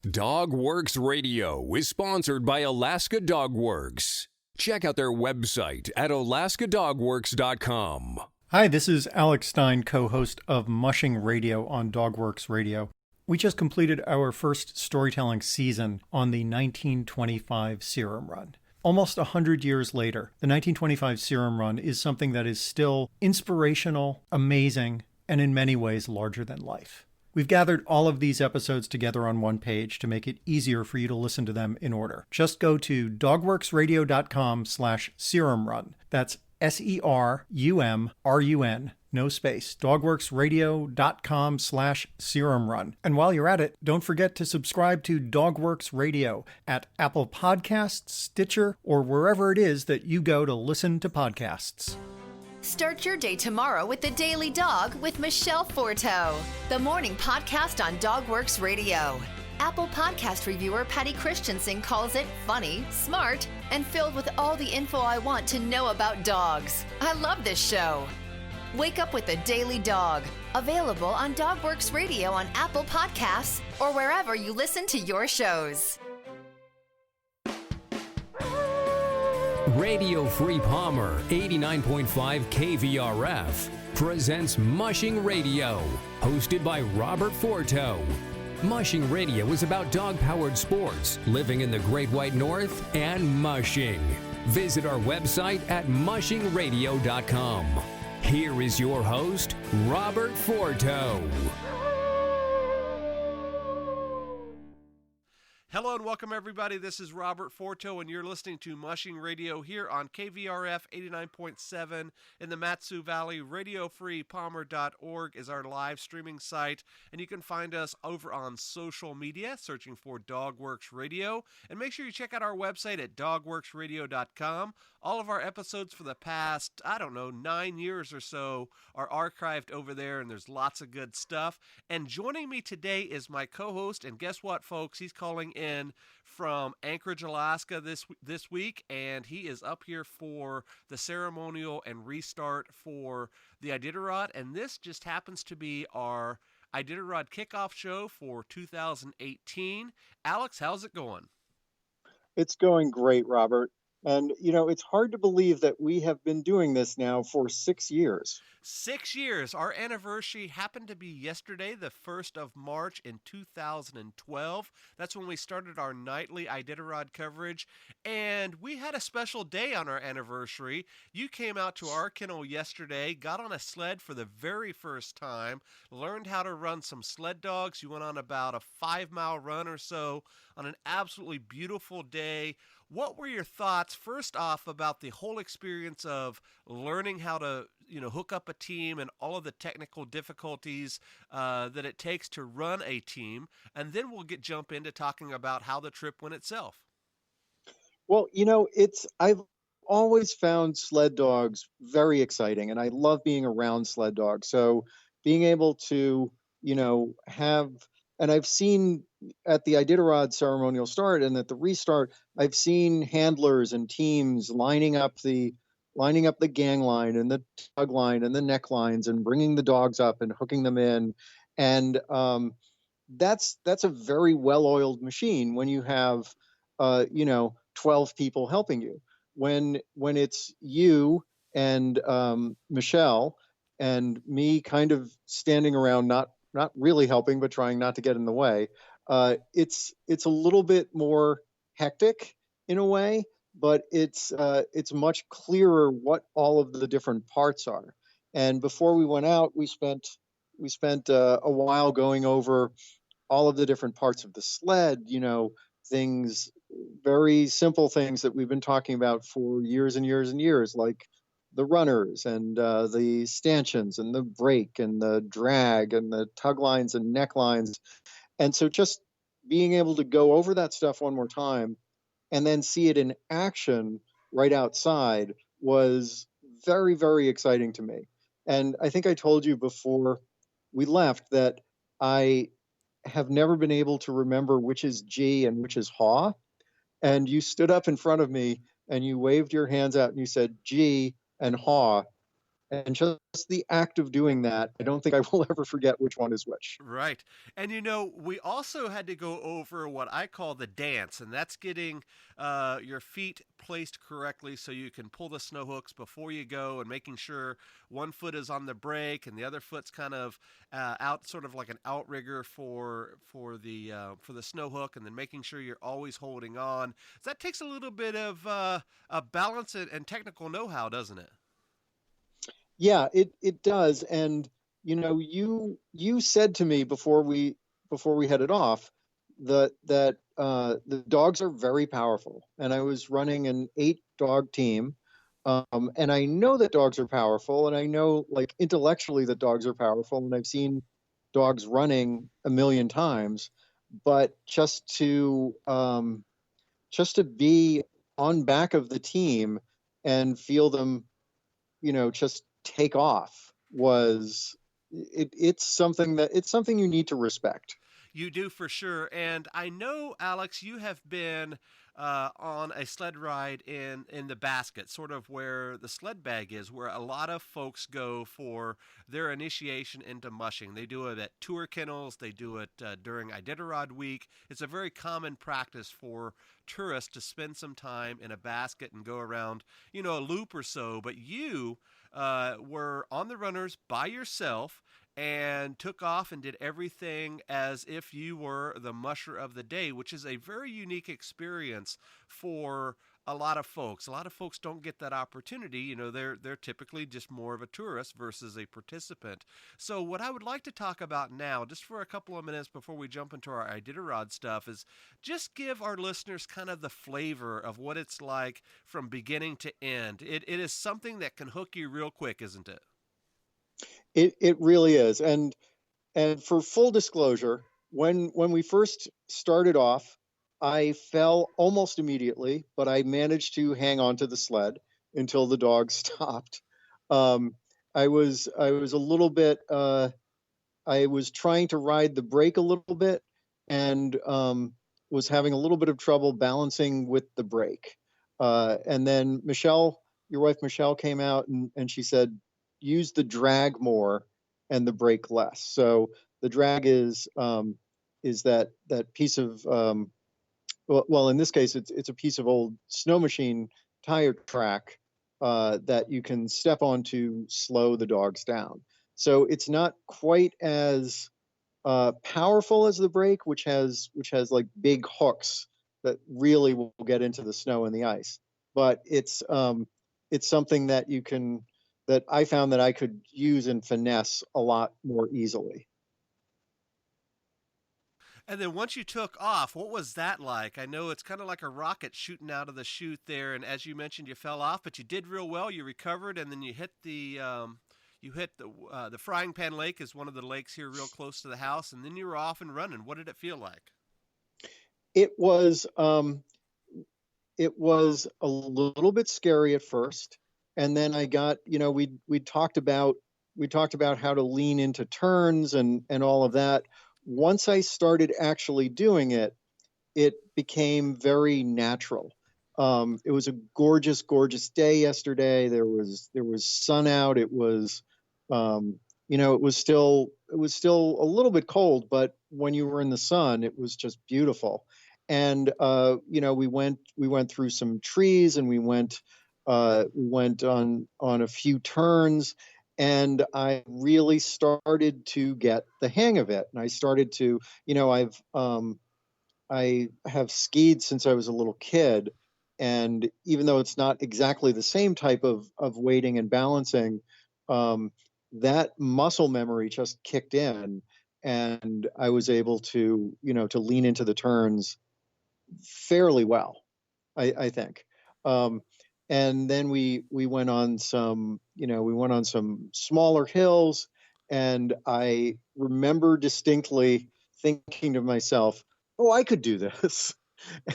Dogworks Radio is sponsored by Alaska Dogworks. Check out their website at alaskadogworks.com. Hi, this is Alex Stein, co-host of Mushing Radio on Dogworks Radio. We just completed our first storytelling season on the 1925 Serum Run. Almost 100 years later, the 1925 Serum Run is something that is still inspirational, amazing, and in many ways larger than life. We've gathered all of these episodes together on one page to make it easier for you to listen to them in order. Just go to dogworksradio.com/serumrun. That's SERUMRUN, no space, dogworksradio.com/serumrun. And while you're at it, don't forget to subscribe to Dogworks Radio at Apple Podcasts, Stitcher, or wherever it is that you go to listen to podcasts. Start your day tomorrow with The Daily Dog with Michelle Forto, the morning podcast on Dogworks Radio. Apple Podcast reviewer Patty Christensen calls it funny, smart, and filled with all the info I want to know about dogs. I love this show. Wake up with The Daily Dog, available on Dogworks Radio on Apple Podcasts or wherever you listen to your shows. Radio Free Palmer 89.5 KVRF presents Mushing Radio, hosted by Robert Forto. Mushing Radio is about dog-powered sports, living in the Great White North, and mushing. Visit our website at mushingradio.com. Here is your host, Robert Forto. Hello and welcome, everybody. This is Robert Forto, and you're listening to Mushing Radio here on KVRF 89.7 in the Matsu Valley. RadioFreePalmer.org is our live streaming site, and you can find us over on social media, searching for Dogworks Radio. And make sure you check out our website at dogworksradio.com. All of our episodes for the past, 9 years or so are archived over there, and there's lots of good stuff. And joining me today is my co-host, and guess what, folks? He's calling in from Anchorage, Alaska this week, and he is up here for the ceremonial and restart for the Iditarod, and this just happens to be our Iditarod kickoff show for 2018. Alex, how's it going? It's going great, Robert. And, it's hard to believe that we have been doing this now for 6 years. 6 years. Our anniversary happened to be yesterday, the 1st of March in 2012. That's when we started our nightly Iditarod coverage. And we had a special day on our anniversary. You came out to our kennel yesterday, got on a sled for the very first time, learned how to run some sled dogs. You went on about a 5-mile run or so on an absolutely beautiful day. What were your thoughts, first off, about the whole experience of learning how to, hook up a team and all of the technical difficulties that it takes to run a team? And then we'll jump into talking about how the trip went itself. Well, I've always found sled dogs very exciting, and I love being around sled dogs. So being able to, and I've seen at the Iditarod ceremonial start and at the restart, I've seen handlers and teams lining up the gang line and the tug line and the neck lines and bringing the dogs up and hooking them in. And that's a very well-oiled machine when you have, 12 people helping you. When it's you and Michelle and me kind of standing around, not really helping, but trying not to get in the way. It's a little bit more hectic in a way, but it's much clearer what all of the different parts are. And before we went out, we spent a while going over all of the different parts of the sled, things, very simple things that we've been talking about for years and years and years, like the runners and the stanchions and the brake and the drag and the tug lines and neck lines. And so just being able to go over that stuff one more time and then see it in action right outside was very, very exciting to me. And I think I told you before we left that I have never been able to remember which is G and which is haw. And you stood up in front of me and you waved your hands out and you said G and haw. And just the act of doing that, I don't think I will ever forget which one is which. Right. And we also had to go over what I call the dance, and that's getting your feet placed correctly so you can pull the snow hooks before you go, and making sure one foot is on the brake and the other foot's kind of out, sort of like an outrigger for the snow hook, and then making sure you're always holding on. So that takes a little bit of a balance and technical know-how, doesn't it? Yeah, it does. And you said to me before we headed off that the dogs are very powerful, and I was running an 8 dog team, and I know that dogs are powerful, and I know, like, intellectually that dogs are powerful, and I've seen dogs running a million times, but just to be on back of the team and feel them, just take off was it's something you need to respect. You do for sure. And I know, Alex, you have been on a sled ride in the basket, sort of where the sled bag is, where a lot of folks go for their initiation into mushing. They do it at tour kennels, they do it during Iditarod week. It's a very common practice for tourists to spend some time in a basket and go around, a loop or so. But you were on the runners by yourself and took off and did everything as if you were the musher of the day, which is a very unique experience for a lot of folks. A lot of folks don't get that opportunity. They're typically just more of a tourist versus a participant. So what I would like to talk about now, just for a couple of minutes before we jump into our Iditarod stuff, is just give our listeners kind of the flavor of what it's like from beginning to end. It is something that can hook you real quick, isn't it? It really is. And for full disclosure, when we first started off, I fell almost immediately, but I managed to hang on to the sled until the dog stopped. Um, I was a little bit I was trying to ride the brake a little bit, and was having a little bit of trouble balancing with the brake. And then Michelle, your wife Michelle, came out and she said, use the drag more and the brake less. So the drag is that piece of well, in this case it's a piece of old snow machine tire track that you can step on to slow the dogs down. So it's not quite as powerful as the brake, which has like big hooks that really will get into the snow and the ice. But it's something that I found that I could use and finesse a lot more easily. And then once you took off, what was that like? I know it's kind of like a rocket shooting out of the chute there, and as you mentioned, you fell off, but you did real well. You recovered, and then you hit the Frying Pan Lake is one of the lakes here, real close to the house, and then you were off and running. What did it feel like? It was it was a little bit scary at first, and then I got, we talked about how to lean into turns and all of that. Once I started actually doing it, it became very natural. It was a gorgeous, gorgeous day yesterday. There was sun out. It was still a little bit cold, but when you were in the sun, it was just beautiful. And we went through some trees, and we went on a few turns, and I really started to get the hang of it. And I started to, I have skied since I was a little kid, and even though it's not exactly the same type of weighting and balancing, that muscle memory just kicked in, and I was able to lean into the turns fairly well, I think. Um, and then we went on some smaller hills, and I remember distinctly thinking to myself, "Oh, I could do this."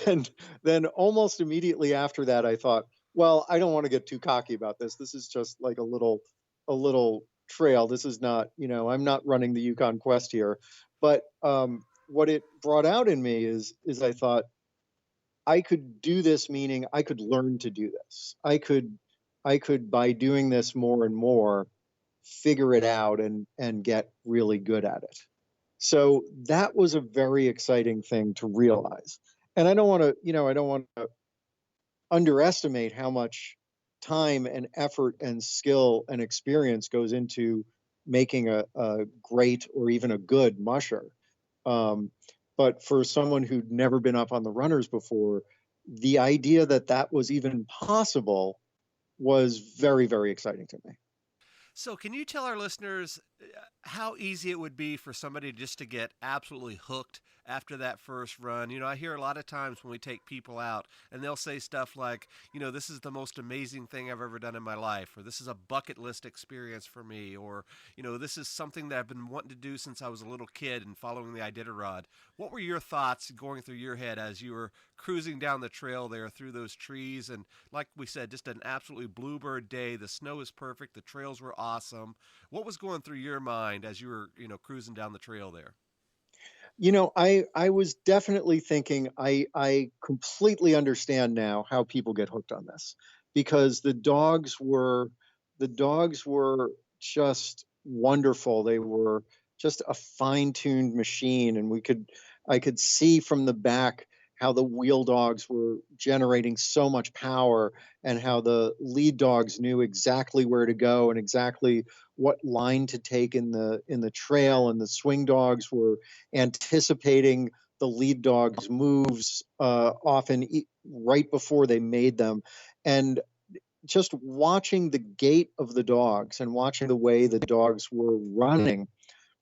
And then almost immediately after that, I thought, "Well, I don't want to get too cocky about this. This is just like a little trail. This is not, I'm not running the Yukon Quest here." But what it brought out in me is I thought I could do this, meaning I could learn to do this. I could, by doing this more and more, figure it out and get really good at it. So that was a very exciting thing to realize. And I don't want to, I don't want to underestimate how much time and effort and skill and experience goes into making a great or even a good musher. Um, but for someone who'd never been up on the runners before, the idea that that was even possible was very, very exciting to me. So, can you tell our listeners how easy it would be for somebody just to get absolutely hooked after that first run? I hear a lot of times when we take people out and they'll say stuff like, this is the most amazing thing I've ever done in my life, or this is a bucket list experience for me, or, this is something that I've been wanting to do since I was a little kid and following the Iditarod. What were your thoughts going through your head as you were cruising down the trail there through those trees? And like we said, just an absolutely bluebird day. The snow is perfect. The trails were awesome. What was going through your mind as you were, cruising down the trail there? I was definitely thinking I completely understand now how people get hooked on this, because the dogs were just wonderful. They were just a fine-tuned machine, and I could see from the back how the wheel dogs were generating so much power, and how the lead dogs knew exactly where to go and exactly what line to take in the trail, and the swing dogs were anticipating the lead dog's moves, often right before they made them. And just watching the gait of the dogs and watching the way the dogs were running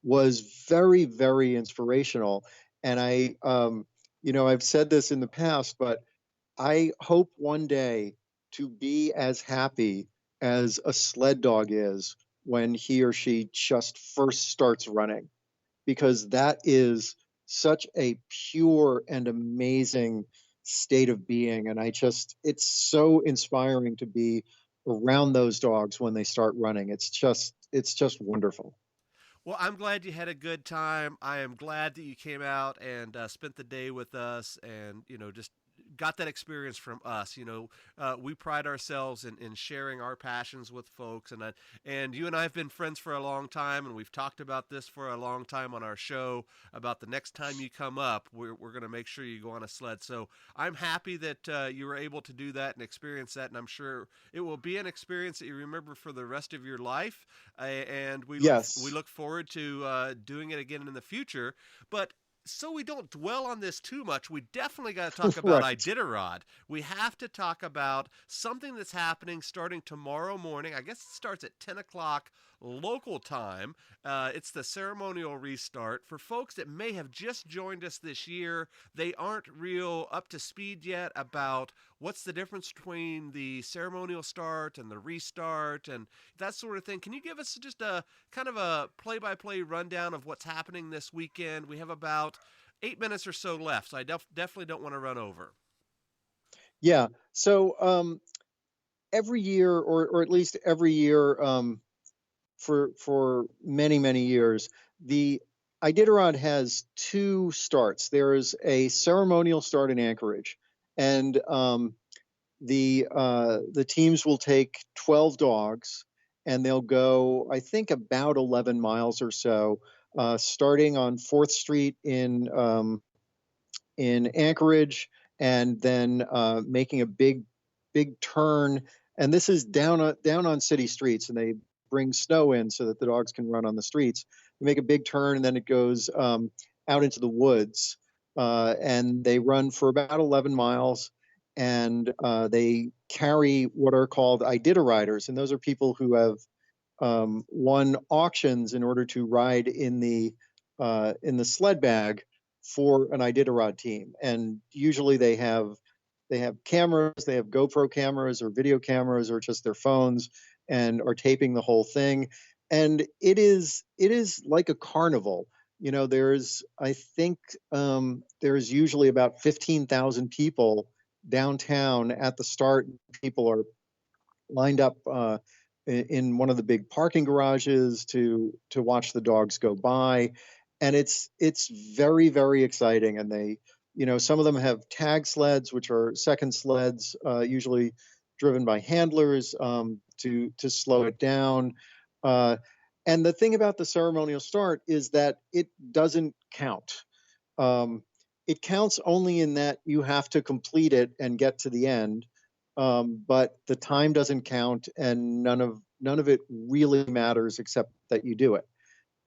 was very, very inspirational. And I've said this in the past, but I hope one day to be as happy as a sled dog is when he or she just first starts running, because that is such a pure and amazing state of being. And it's so inspiring to be around those dogs when they start running. It's just wonderful. Well, I'm glad you had a good time. I am glad that you came out and spent the day with us, and just got that experience from us. We pride ourselves in sharing our passions with folks, and you and I have been friends for a long time, and we've talked about this for a long time on our show about the next time you come up, we're going to make sure you go on a sled. So I'm happy that you were able to do that and experience that, and I'm sure it will be an experience that you remember for the rest of your life. And we Yes. look forward to doing it again in the future. But so we don't dwell on this too much, we definitely got to talk about Right. Iditarod. We have to talk about something that's happening starting tomorrow morning. I guess it starts at 10 o'clock local time. It's the ceremonial restart. For folks that may have just joined us this year, they aren't real up to speed yet about what's the difference between the ceremonial start and the restart and that sort of thing. Can you give us just a kind of a play-by-play rundown of what's happening this weekend? We have about 8 minutes or so left, so I definitely don't want to run over. Yeah. So every year, or at least every year, for many, many years, the Iditarod has two starts. There is a ceremonial start in Anchorage, and the teams will take 12 dogs, and they'll go, I think, about 11 miles or so, starting on 4th Street in Anchorage, and then making a big turn. And this is down on city streets, and they bring snow in so that the dogs can run on the streets. They make a big turn, and then it goes out into the woods, and they run for about 11 miles. And they carry what are called Iditariders, and those are people who have won auctions in order to ride in the sled bag for an Iditarod team. And usually they have cameras, they have GoPro cameras or video cameras or just their phones, and are taping the whole thing. And it is like a carnival. There's, I think, there's usually about 15,000 people downtown at the start. People are lined up in one of the big parking garages to watch the dogs go by, and it's very, very exciting. And some of them have tag sleds, which are second sleds, usually driven by handlers to slow it down. Uh, and the thing about the ceremonial start is that it doesn't count. Um, it counts only in that you have to complete it and get to the end, but the time doesn't count, and none of it really matters except that you do it.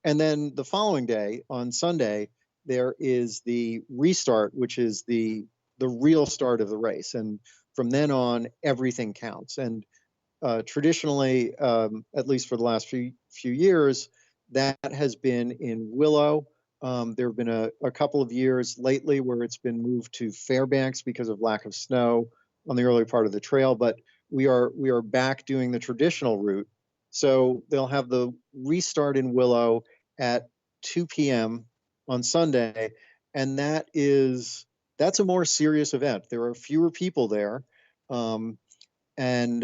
And then the following day, on Sunday, there is the restart, which is the real start of the race, and from then on, everything counts. And traditionally, at least for the last few years, that has been in Willow. There have been a couple of years lately where it's been moved to Fairbanks because of lack of snow on the early part of the trail, but we are back doing the traditional route. So they'll have the restart in Willow at 2 p.m. on Sunday, and that's a more serious event. There are fewer people there. Um, and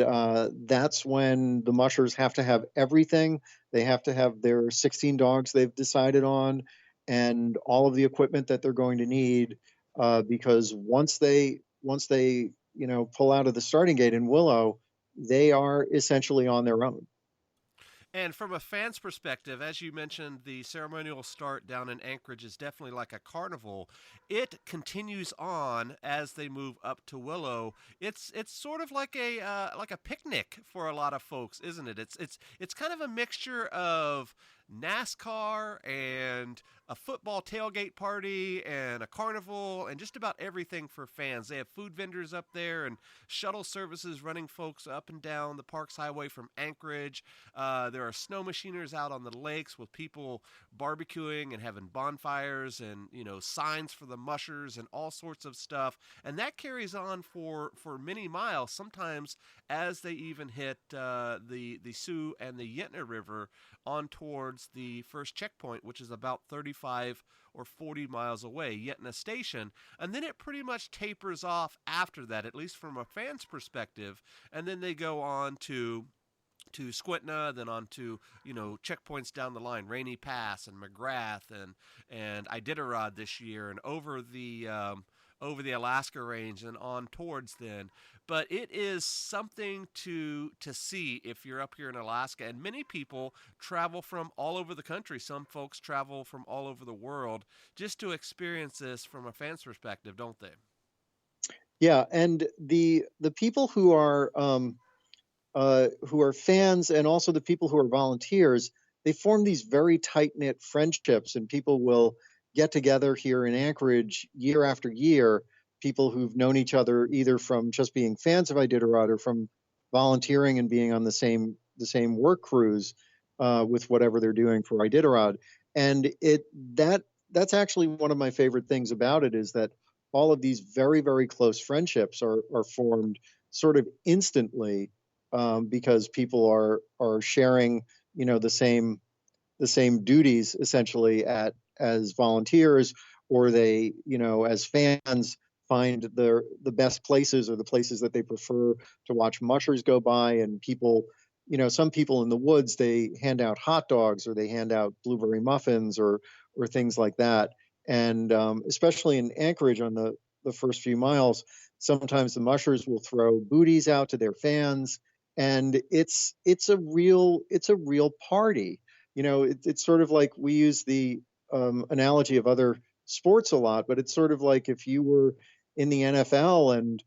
that's when the mushers have to have everything. They have to have their 16 dogs they've decided on, and all of the equipment that they're going to need, because once they pull out of the starting gate in Willow, they are essentially on their own. And from a fan's perspective, as you mentioned, the ceremonial start down in Anchorage is definitely like a carnival. It continues on as they move up to Willow. It's sort of like a picnic for a lot of folks, isn't it? It's kind of a mixture of NASCAR and a football tailgate party and a carnival and just about everything for fans. They have food vendors up there and shuttle services running folks up and down the Parks Highway from Anchorage. There are snow machiners out on the lakes with people barbecuing and having bonfires and signs for the mushers and all sorts of stuff. And that carries on for many miles, sometimes as they even hit the Sioux and the Yentna River on towards the first checkpoint, which is about 35 or 40 miles away, Yentna Station. And then it pretty much tapers off after that, at least from a fan's perspective. And then they go on to Squintna, then on to checkpoints down the line, Rainy Pass and McGrath and Iditarod this year, and over the Alaska Range and on towards then. But it is something to see if you're up here in Alaska, and many people travel from all over the country. Some folks travel from all over the world just to experience this from a fan's perspective, don't they? Yeah, and the people who are fans, and also the people who are volunteers, they form these very tight knit friendships, and people will get together here in Anchorage year after year. People who've known each other either from just being fans of Iditarod or from volunteering and being on the same work crews with whatever they're doing for Iditarod. And that's actually one of my favorite things about it, is that all of these very, very close friendships are formed sort of instantly, because people are sharing the same duties essentially as volunteers, or they as fans find the best places, or the places that they prefer to watch mushers go by. And people, some people in the woods, they hand out hot dogs, or they hand out blueberry muffins, or things like that. And especially in Anchorage on the first few miles, sometimes the mushers will throw booties out to their fans, and it's a real party. It's sort of like, we use the analogy of other sports a lot, but it's sort of like if you were in the NFL, and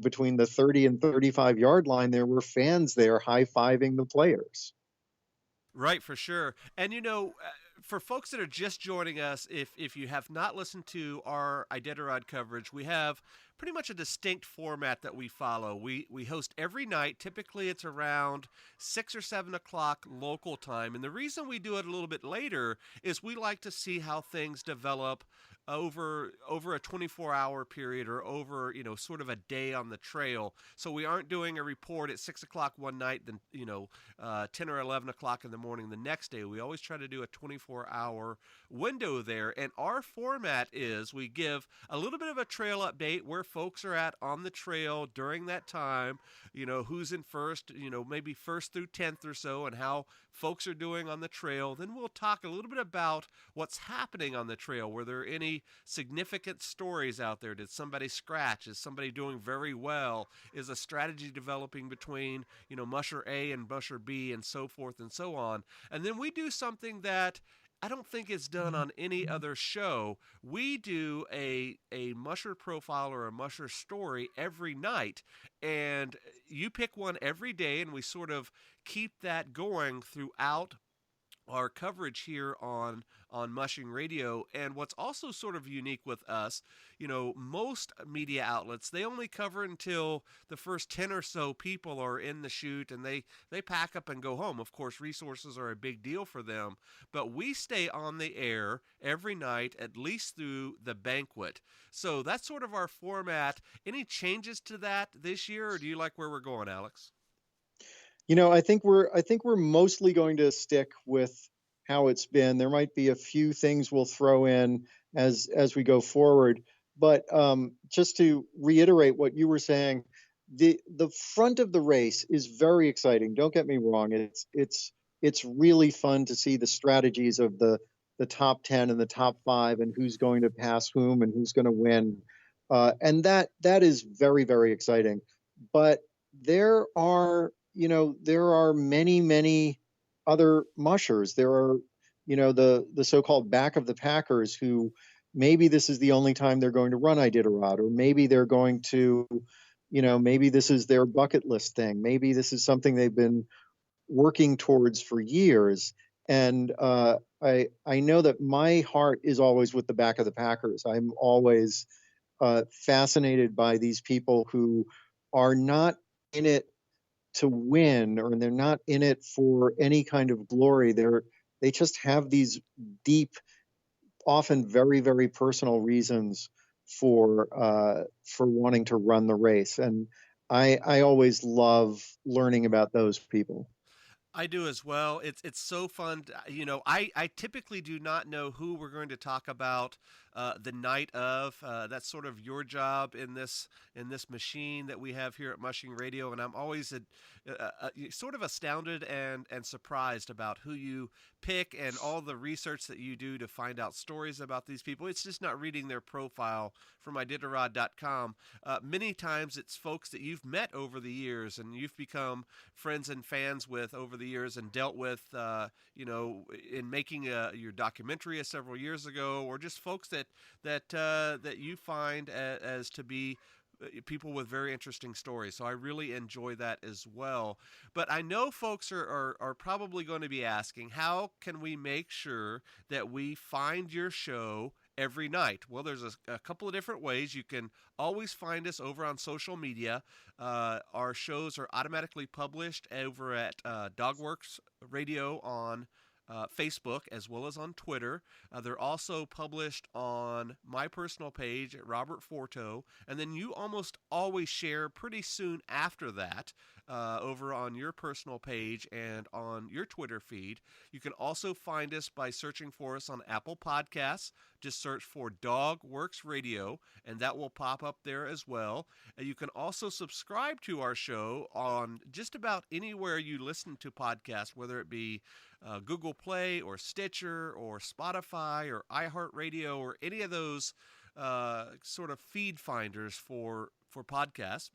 between the 30 and 35 yard line, there were fans there high-fiving the players. Right, for sure. And for folks that are just joining us, if you have not listened to our Iditarod coverage, we have pretty much a distinct format that we follow. We host every night. Typically, it's around 6 or 7 o'clock local time. And the reason we do it a little bit later is we like to see how things develop over a 24-hour period, or over sort of a day on the trail. So we aren't doing a report at 6 o'clock one night, then 10 or 11 o'clock in the morning the next day. We always try to do a 24-hour window there. And our format is, we give a little bit of a trail update, where folks are at on the trail during that time, who's in first, maybe first through 10th or so, and how folks are doing on the trail. Then we'll talk a little bit about what's happening on the trail. Were there any any significant stories out there? Did somebody scratch? Is somebody doing very well? Is a strategy developing between, musher A and musher B, and so forth and so on? And then we do something that I don't think it's done on any other show. We do a musher profile or a musher story every night, and you pick one every day, and we sort of keep that going throughout our coverage here on Mushing Radio. And what's also sort of unique with us, most media outlets, they only cover until the first 10 or so people are in the chute, and they pack up and go home. Of course, resources are a big deal for them, but we stay on the air every night, at least through the banquet. So that's sort of our format. Any changes to that this year, or do you like where we're going, Alex? I think we're mostly going to stick with how it's been. There might be a few things we'll throw in as we go forward, but just to reiterate what you were saying, the front of the race is very exciting. Don't get me wrong; it's really fun to see the strategies of the top 10 and the top 5, and who's going to pass whom and who's going to win, and that is very, very exciting. But there are many other mushers. There are, the so-called back of the packers who maybe this is the only time they're going to run Iditarod, or maybe they're going to, maybe this is their bucket list thing. Maybe this is something they've been working towards for years. And I know that my heart is always with the back of the packers. I'm always fascinated by these people who are not in it to win, or they're not in it for any kind of glory. They just have these deep, often very, very personal reasons for wanting to run the race, and I always love learning about those people. I do as well. It's so fun. I typically do not know who we're going to talk about the night of. That's sort of your job in this machine that we have here at Mushing Radio, and I'm always sort of astounded and surprised about who you pick and all the research that you do to find out stories about these people. It's just not reading their profile from Iditarod.com. Many times it's folks that you've met over the years and you've become friends and fans with over the years and dealt with, in making your documentary several years ago, or just folks that you find as to be people with very interesting stories. So I really enjoy that as well. But I know folks are probably going to be asking, how can we make sure that we find your show every night? Well, there's a couple of different ways. You can always find us over on social media. Our shows are automatically published over at Dogworks Radio on Facebook, as well as on Twitter. They're also published on my personal page at Robert Forto, and then you almost always share pretty soon after that over on your personal page and on your Twitter feed. You can also find us by searching for us on Apple Podcasts. Just search for Dogworks Radio, and that will pop up there as well. And you can also subscribe to our show on just about anywhere you listen to podcasts, whether it be Google Play or Stitcher or Spotify or iHeartRadio or any of those sort of feed finders for podcasts.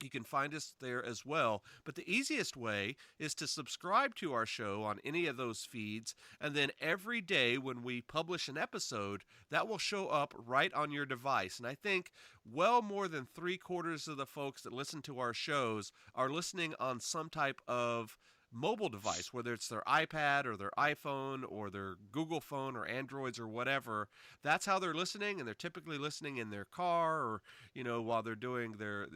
You can find us there as well. But the easiest way is to subscribe to our show on any of those feeds, and then every day when we publish an episode, that will show up right on your device. And I think well more than 3/4 of the folks that listen to our shows are listening on some type of mobile device, whether it's their iPad or their iPhone or their Google phone or Androids or whatever. That's how they're listening, and they're typically listening in their car or while they're doing their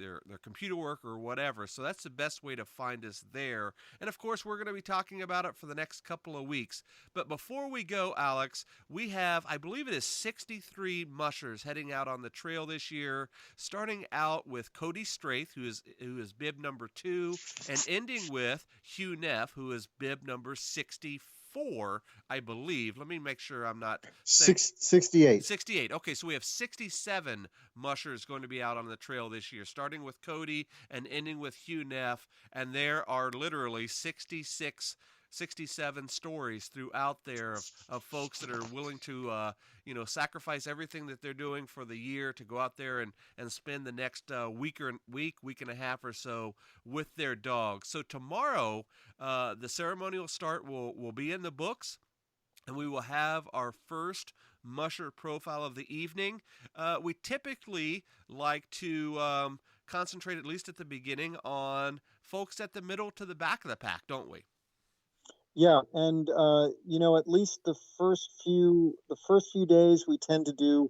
computer work or whatever. So that's the best way to find us there. And of course, we're going to be talking about it for the next couple of weeks. But before we go, Alex, we have, I believe it is 63 mushers heading out on the trail this year, starting out with Cody Straith, who is bib number 2, and ending with Hugh Neff, who is bib number 64, I believe. Let me make sure I'm not saying... 68. 68. Okay, so we have 67 mushers going to be out on the trail this year, starting with Cody and ending with Hugh Neff, and there are literally 66 67 stories throughout there of folks that are willing to, sacrifice everything that they're doing for the year to go out there and spend the next week and a half or so with their dogs. So tomorrow, the ceremonial start will be in the books, and we will have our first musher profile of the evening. We typically like to concentrate, at least at the beginning, on folks at the middle to the back of the pack, don't we? Yeah, and at least the first few days we tend to do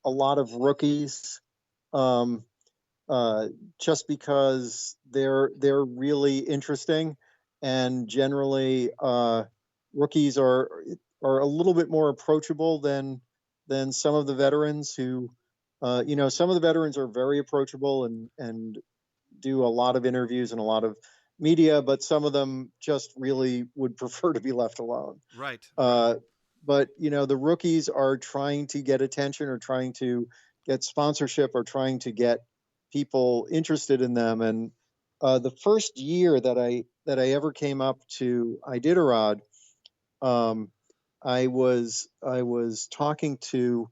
a lot of rookies, um, just because they're really interesting, and generally rookies are a little bit more approachable than some of the veterans who, some of the veterans are very approachable and do a lot of interviews and a lot of media, but some of them just really would prefer to be left alone. Right. But the rookies are trying to get attention, or trying to get sponsorship, or trying to get people interested in them. And the first year that I ever came up to Iditarod, I was talking to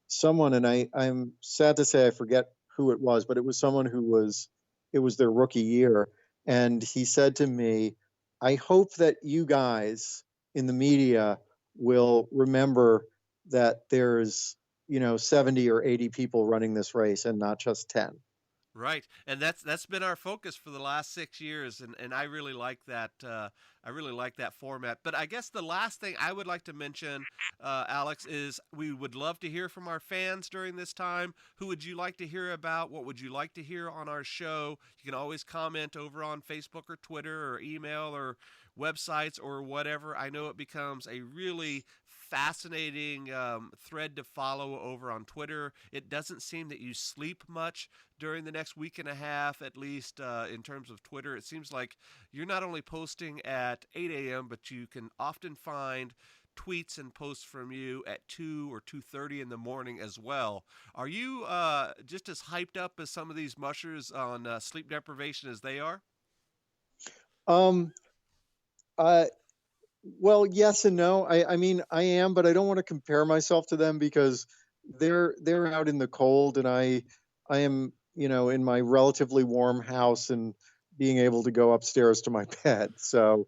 someone, and I'm sad to say I forget who it was, but it was someone it was their rookie year. And he said to me, I hope that you guys in the media will remember that there's, 70 or 80 people running this race and not just 10. Right, and that's been our focus for the last 6 years, and I really like that. I really like that format. But I guess the last thing I would like to mention, Alex, is we would love to hear from our fans during this time. Who would you like to hear about? What would you like to hear on our show? You can always comment over on Facebook or Twitter or email or websites or whatever. I know it becomes a really fascinating thread to follow over on Twitter. It doesn't seem that you sleep much during the next week and a half, at least in terms of Twitter. It seems like you're not only posting at 8 a.m., but you can often find tweets and posts from you at 2 or 2:30 in the morning as well. Are you just as hyped up as some of these mushers on sleep deprivation as they are? Well, yes and no. I mean, I am, but I don't want to compare myself to them, because they're out in the cold, and I am, in my relatively warm house and being able to go upstairs to my bed. So,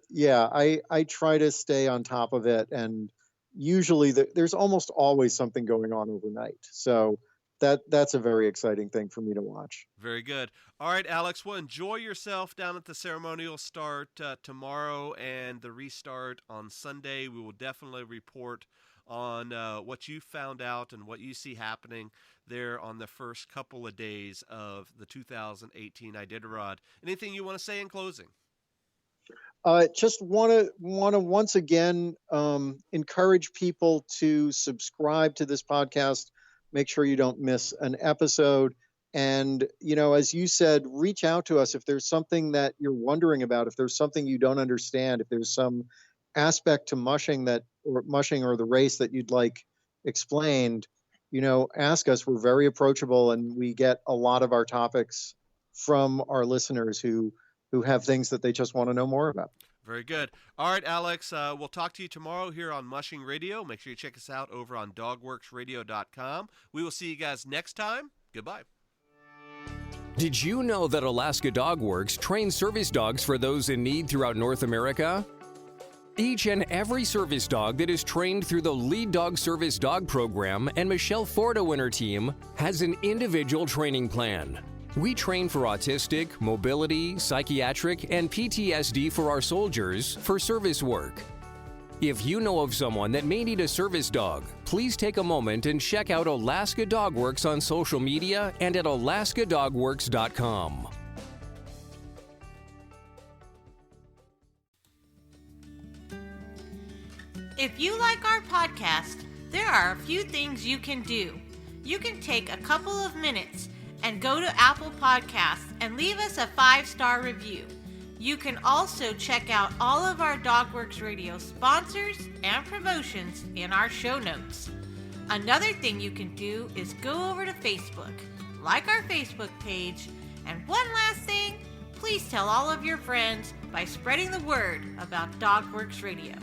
yeah, I try to stay on top of it, and usually there's almost always something going on overnight. So that's a very exciting thing for me to watch. Very good. All right, Alex, well, enjoy yourself down at the ceremonial start tomorrow and the restart on Sunday. We will definitely report on what you found out and what you see happening there on the first couple of days of the 2018 Iditarod. Anything you want to say in closing? Just want to once again encourage people to subscribe to this podcast. Make sure you don't miss an episode. And, as you said, reach out to us if there's something that you're wondering about, if there's something you don't understand, if there's some aspect to mushing or the race that you'd like explained, ask us. We're very approachable, and we get a lot of our topics from our listeners who have things that they just want to know more about. Very good. All right, Alex, we'll talk to you tomorrow here on Mushing Radio. Make sure you check us out over on dogworksradio.com. We will see you guys next time. Goodbye. Did you know that Alaska Dog Works trains service dogs for those in need throughout North America? Each and every service dog that is trained through the Lead Dog Service Dog Program and Michelle Forto and her team has an individual training plan. We train for autistic, mobility, psychiatric, and PTSD for our soldiers for service work. If you know of someone that may need a service dog, please take a moment and check out Alaska Dog Works on social media and at alaskadogworks.com. If you like our podcast, there are a few things you can do. You can take a couple of minutes and go to Apple Podcasts and leave us a 5-star review. You can also check out all of our DogWorks Radio sponsors and promotions in our show notes. Another thing you can do is go over to Facebook, like our Facebook page, and one last thing, please tell all of your friends by spreading the word about DogWorks Radio.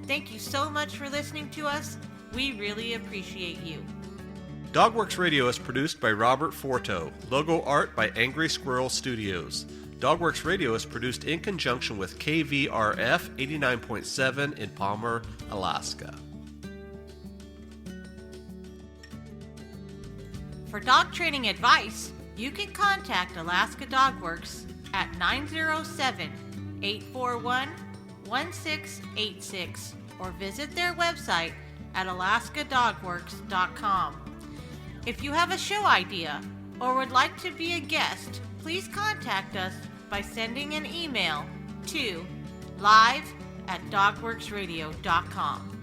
Thank you so much for listening to us. We really appreciate you. DogWorks Radio is produced by Robert Forto. Logo art by Angry Squirrel Studios. DogWorks Radio is produced in conjunction with KVRF 89.7 in Palmer, Alaska. For dog training advice, you can contact Alaska DogWorks at 907-841-1686 or visit their website at alaskadogworks.com. If you have a show idea or would like to be a guest, please contact us by sending an email to live@dogworksradio.com.